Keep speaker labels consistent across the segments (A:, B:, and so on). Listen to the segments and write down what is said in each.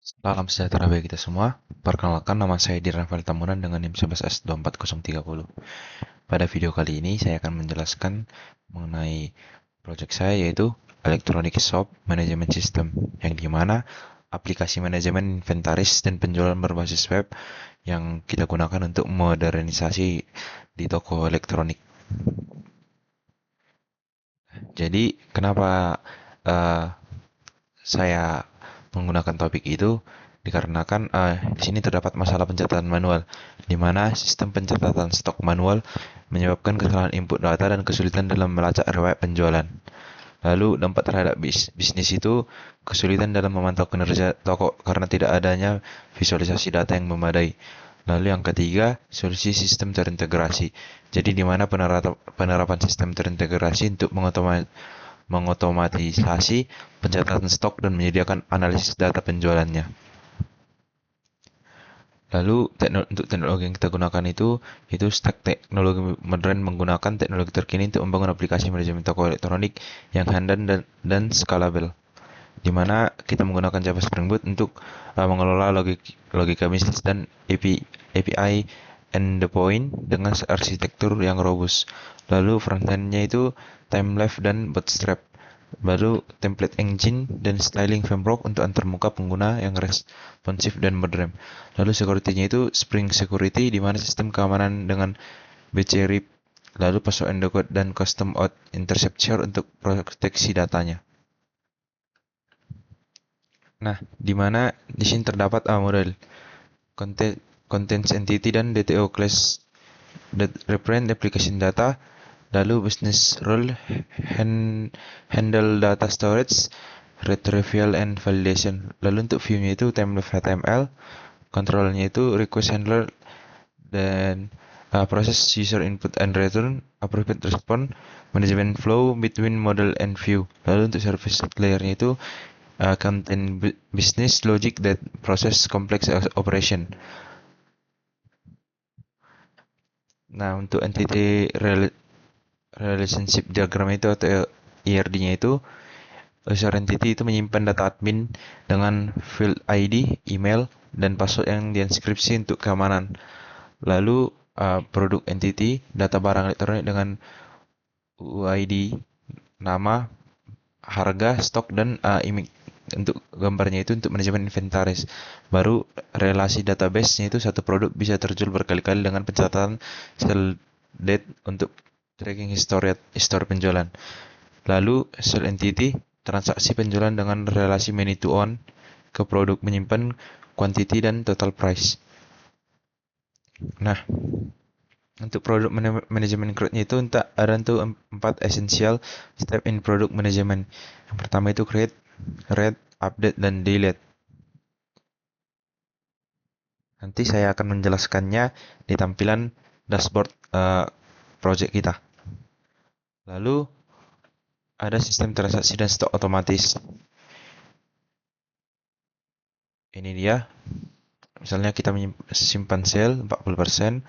A: Salam sejahtera bagi kita semua. Perkenalkan, nama saya Rafael Tamunan dengan NIM 11S24030. Pada video kali ini saya akan menjelaskan mengenai proyek saya, yaitu Electronic Shop Management System, yang dimana aplikasi manajemen inventaris dan penjualan berbasis web yang kita gunakan untuk modernisasi di toko elektronik. Jadi kenapa uh, saya menggunakan topik itu? Dikarenakan di sini terdapat masalah pencatatan manual, di mana sistem pencatatan stok manual menyebabkan kesalahan input data dan kesulitan dalam melacak riwayat penjualan. Lalu dampak terhadap bisnis itu kesulitan dalam memantau kinerja toko karena tidak adanya visualisasi data yang memadai. Lalu yang ketiga, solusi sistem terintegrasi. Jadi di mana penerapan sistem terintegrasi untuk mengotomatisasi pencatatan stok dan menyediakan analisis data penjualannya. Lalu untuk teknologi yang kita gunakan itu stack teknologi modern menggunakan teknologi terkini untuk membangun aplikasi manajemen toko elektronik yang handal dan scalable, di mana kita menggunakan Java Spring Boot untuk mengelola logika bisnis dan API endpoint dengan arsitektur yang robust. Lalu frontend-nya itu Timelapse dan Bootstrap. Baru template engine dan styling framework untuk antarmuka pengguna yang responsif dan modern. Lalu security-nya itu Spring Security, di mana sistem keamanan dengan BCRIP, lalu password encode dan custom auth interceptor untuk proteksi datanya. Nah, di mana di sini terdapat model Contents Entity dan DTO Class that represent application data, lalu business rule handle data storage, retrieval and validation. Lalu untuk view-nya itu Timelapse HTML, control-nya itu request handler, dan proses user input and return, appropriate response, management flow between model and view. Lalu untuk service layer-nya itu content business logic that process complex operation. Nah, untuk entity relationship diagram itu atau ERD-nya itu, user entity itu menyimpan data admin dengan field ID, email, dan password yang dienkripsi untuk keamanan. Lalu produk entity, data barang elektronik dengan UID, nama, harga, stok, dan image. Untuk gambarnya itu untuk manajemen inventaris. Baru relasi database-nya itu satu produk bisa terjual berkali-kali dengan pencatatan sell date untuk tracking histori penjualan. Lalu sell entity, transaksi penjualan dengan relasi many to one ke produk, menyimpan quantity dan total price. Nah, untuk produk manajemen create-nya itu ada untuk 4 essential step in product management. Yang pertama itu create, read, update, dan delete. Nanti saya akan menjelaskannya di tampilan dashboard project kita. Lalu ada sistem transaksi dan stok otomatis. Ini dia. Misalnya kita simpan sale 40%,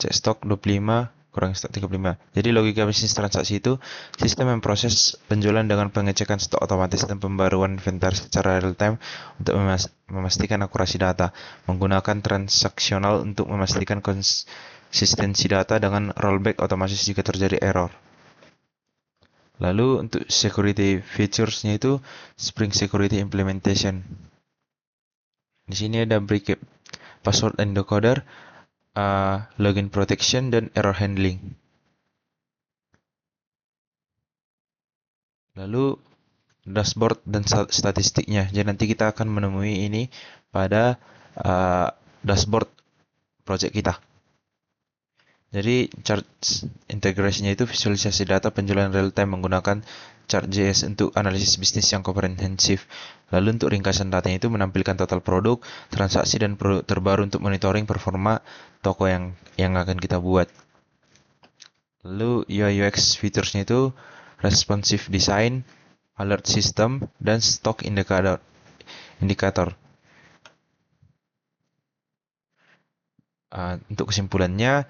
A: cek stok 25, kurang stok 35. Jadi logika bisnis transaksi itu sistem memproses penjualan dengan pengecekan stok otomatis dan pembaruan inventaris secara real time untuk memastikan akurasi data, menggunakan transaksional untuk memastikan konsistensi data dengan rollback otomatis jika terjadi error. Lalu untuk security features-nya itu Spring Security Implementation. Di sini ada break password encoder, login protection, dan error handling. Lalu dashboard dan statistiknya. Jadi nanti kita akan menemui ini pada dashboard project kita. Jadi chart integrasinya itu visualisasi data penjualan real time menggunakan Chart.js untuk analisis bisnis yang komprehensif. Lalu untuk ringkasan datanya itu menampilkan total produk, transaksi, dan produk terbaru untuk monitoring performa toko yang akan kita buat. Lalu UI UX featuresnya itu responsive design, alert system, dan stock indikator. Untuk kesimpulannya,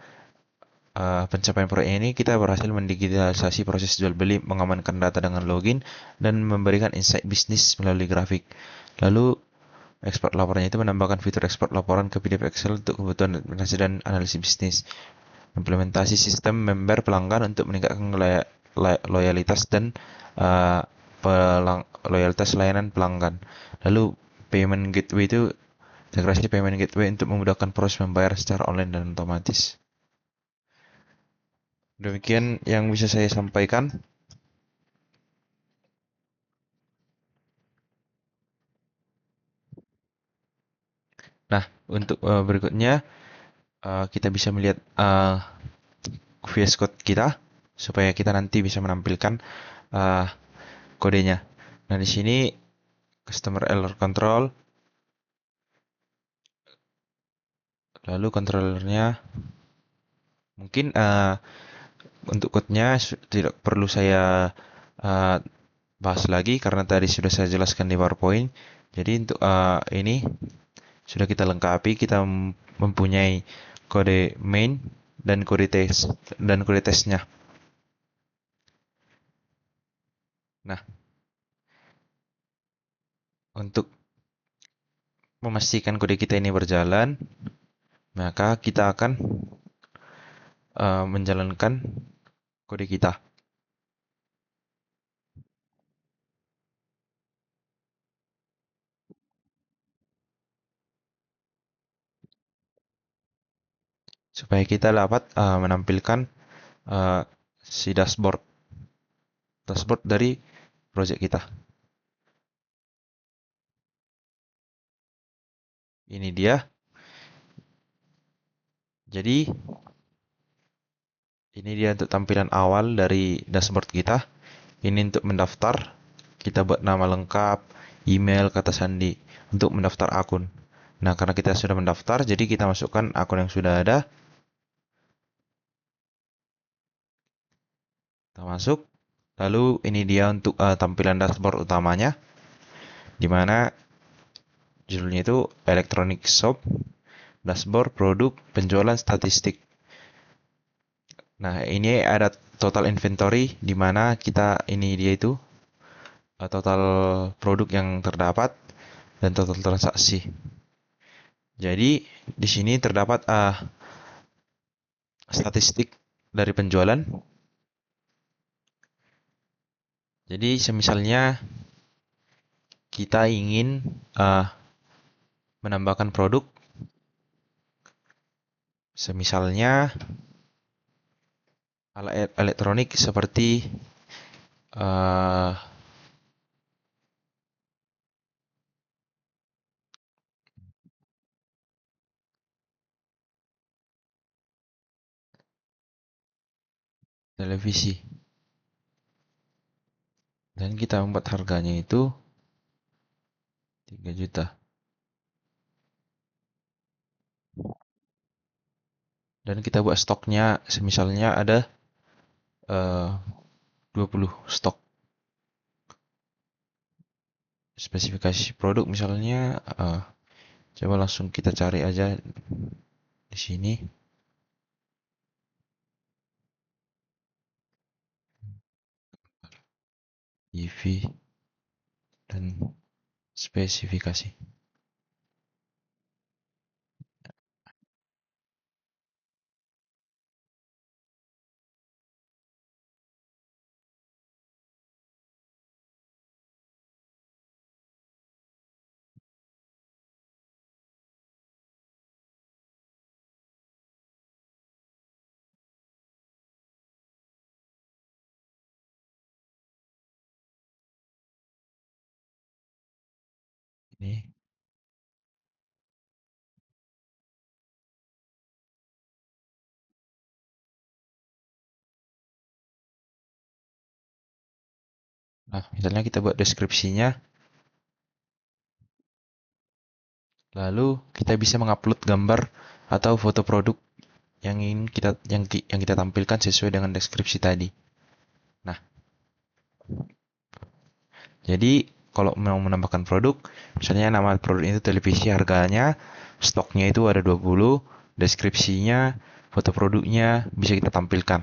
A: pencapaian proyek ini kita berhasil mendigitalisasi proses jual beli, mengamankan data dengan login, dan memberikan insight bisnis melalui grafik. Lalu Ekspor laporannya itu menambahkan fitur ekspor laporan ke PDF Excel untuk kebutuhan administrasi dan analisis bisnis. Implementasi sistem member pelanggan untuk meningkatkan loyalitas dan uh, loyalitas layanan pelanggan. Lalu payment gateway itu integrasi payment gateway untuk memudahkan proses membayar secara online dan otomatis. Demikian yang bisa saya sampaikan. Nah, untuk berikutnya kita bisa melihat VS Code kita supaya kita nanti bisa menampilkan uh, kodenya. Nah, di sini customer error control, lalu controllernya mungkin untuk code-nya tidak perlu saya uh, bahas lagi karena tadi sudah saya jelaskan di PowerPoint. Jadi untuk ini sudah kita lengkapi, kita mempunyai kode main dan kode test dan kode testnya. Nah, untuk memastikan kode kita ini berjalan, maka kita akan menjalankan kode kita. Supaya kita dapat menampilkan si dashboard dari project kita. Ini dia. Jadi ini dia untuk tampilan awal dari dashboard kita. Ini untuk mendaftar. Kita buat nama lengkap, email, kata sandi untuk mendaftar akun. Nah, karena kita sudah mendaftar, jadi kita masukkan akun yang sudah ada. Kita masuk. Lalu ini dia untuk tampilan dashboard utamanya, di mana judulnya itu Electronic Shop, Dashboard, Produk, Penjualan, Statistik. Nah, ini ada total inventory, di mana kita ini dia itu total produk yang terdapat dan total transaksi. Jadi di sini terdapat statistik dari penjualan. Jadi semisalnya kita ingin menambahkan produk, semisalnya alat elektronik seperti televisi. Dan kita membuat harganya itu 3 juta. Dan kita buat stoknya, semisalnya ada 20 stok. Spesifikasi produk misalnya, coba langsung kita cari aja di sini. EV dan spesifikasi. Ini. Nah, misalnya kita buat deskripsinya, lalu kita bisa mengupload gambar atau foto produk yang ingin kita tampilkan sesuai dengan deskripsi tadi. Nah, jadi kalau mau menambahkan produk, misalnya nama produk itu televisi, harganya, stoknya itu ada 20, deskripsinya, foto produknya bisa kita tampilkan.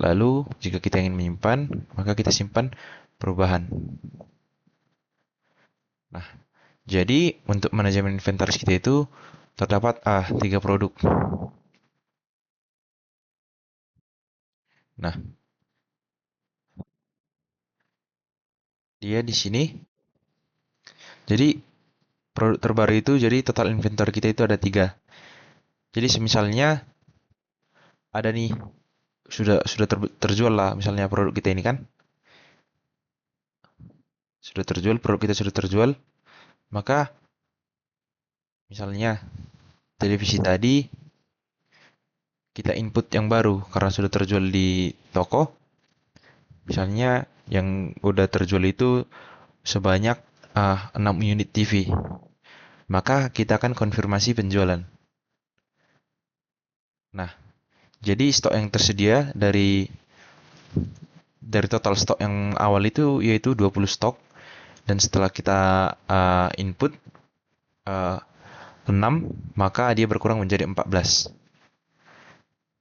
A: Lalu jika kita ingin menyimpan, maka kita simpan perubahan. Nah, Jadi untuk manajemen inventaris kita itu terdapat 3 produk. Nah, dia di sini. Jadi produk terbaru itu jadi total inventory kita itu ada 3. Jadi semisalnya ada nih sudah terjual lah misalnya produk kita ini kan sudah terjual, produk kita sudah terjual, maka misalnya televisi tadi kita input yang baru karena sudah terjual di toko. Misalnya yang udah terjual itu sebanyak 6 unit TV. Maka kita akan konfirmasi penjualan. Nah, jadi stok yang tersedia dari total stok yang awal itu yaitu 20 stok, dan setelah kita input uh, 6, maka dia berkurang menjadi 14.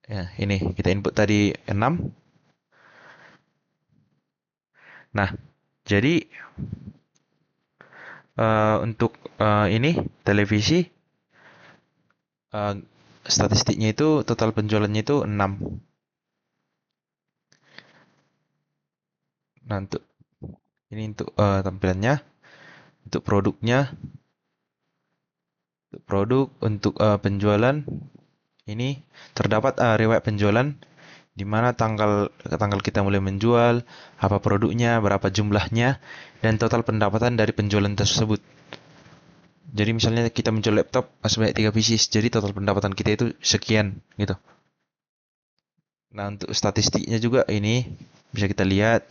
A: Ya, ini kita input tadi 6. Nah, jadi untuk ini televisi, uh, statistiknya itu total penjualannya itu 6. Nah, untuk ini untuk tampilannya, untuk produknya, untuk produk, untuk penjualan ini terdapat riwayat penjualan di mana tanggal kita mulai menjual, apa produknya, berapa jumlahnya, dan total pendapatan dari penjualan tersebut. Jadi misalnya kita menjual laptop sebanyak 3 pieces, jadi total pendapatan kita itu sekian gitu. Nah, untuk statistiknya juga ini bisa kita lihat,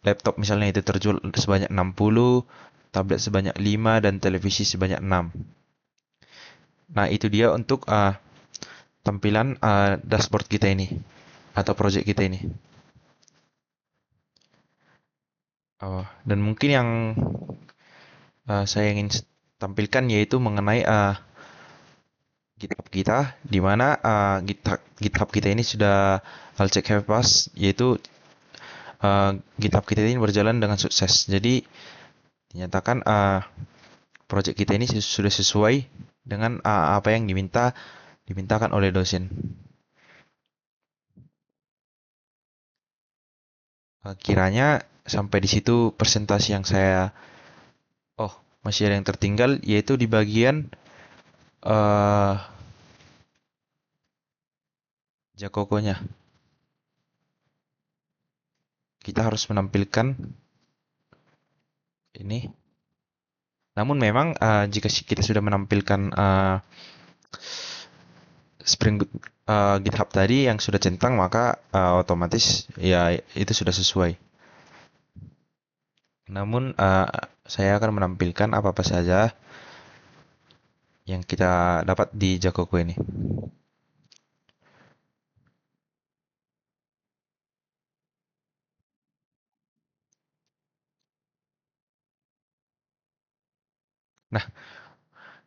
A: laptop misalnya itu terjual sebanyak 60, tablet sebanyak 5, dan televisi sebanyak 6. Nah, itu dia untuk tampilan dashboard kita ini atau project kita ini. Dan mungkin yang saya ingin tampilkan yaitu mengenai GitHub kita, di mana GitHub kita ini sudah Alcek Have Pass, yaitu GitHub kita ini berjalan dengan sukses. Jadi dinyatakan project kita ini sudah sesuai dengan apa yang dimintakan oleh dosen. Kiranya sampai di situ presentasi yang saya. Oh, masih ada yang tertinggal, yaitu di bagian Jacoco-nya. Kita harus menampilkan ini. Namun memang jika kita sudah menampilkan Spring Boot GitHub tadi yang sudah centang, maka otomatis ya itu sudah sesuai. Namun saya akan menampilkan apa-apa saja yang kita dapat di Jacoco ini. Nah,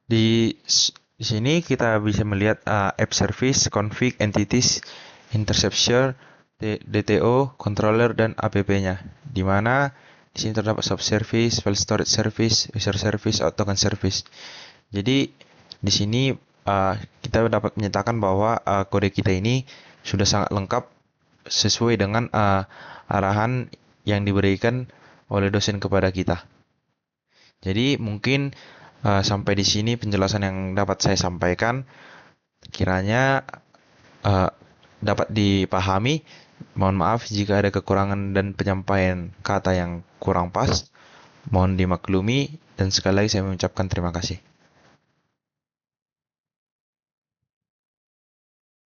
A: di sini kita bisa melihat app service, config, entities, interception, DTO, controller, dan app-nya. Di mana di sini terdapat subservice, file storage service, user service, token service. Jadi di sini kita dapat menyatakan bahwa kode kita ini sudah sangat lengkap sesuai dengan arahan yang diberikan oleh dosen kepada kita. Jadi mungkin sampai di sini penjelasan yang dapat saya sampaikan. Kiranya dapat dipahami. Mohon maaf jika ada kekurangan dan penyampaian kata yang kurang pas. Mohon dimaklumi, dan sekali lagi saya mengucapkan terima kasih.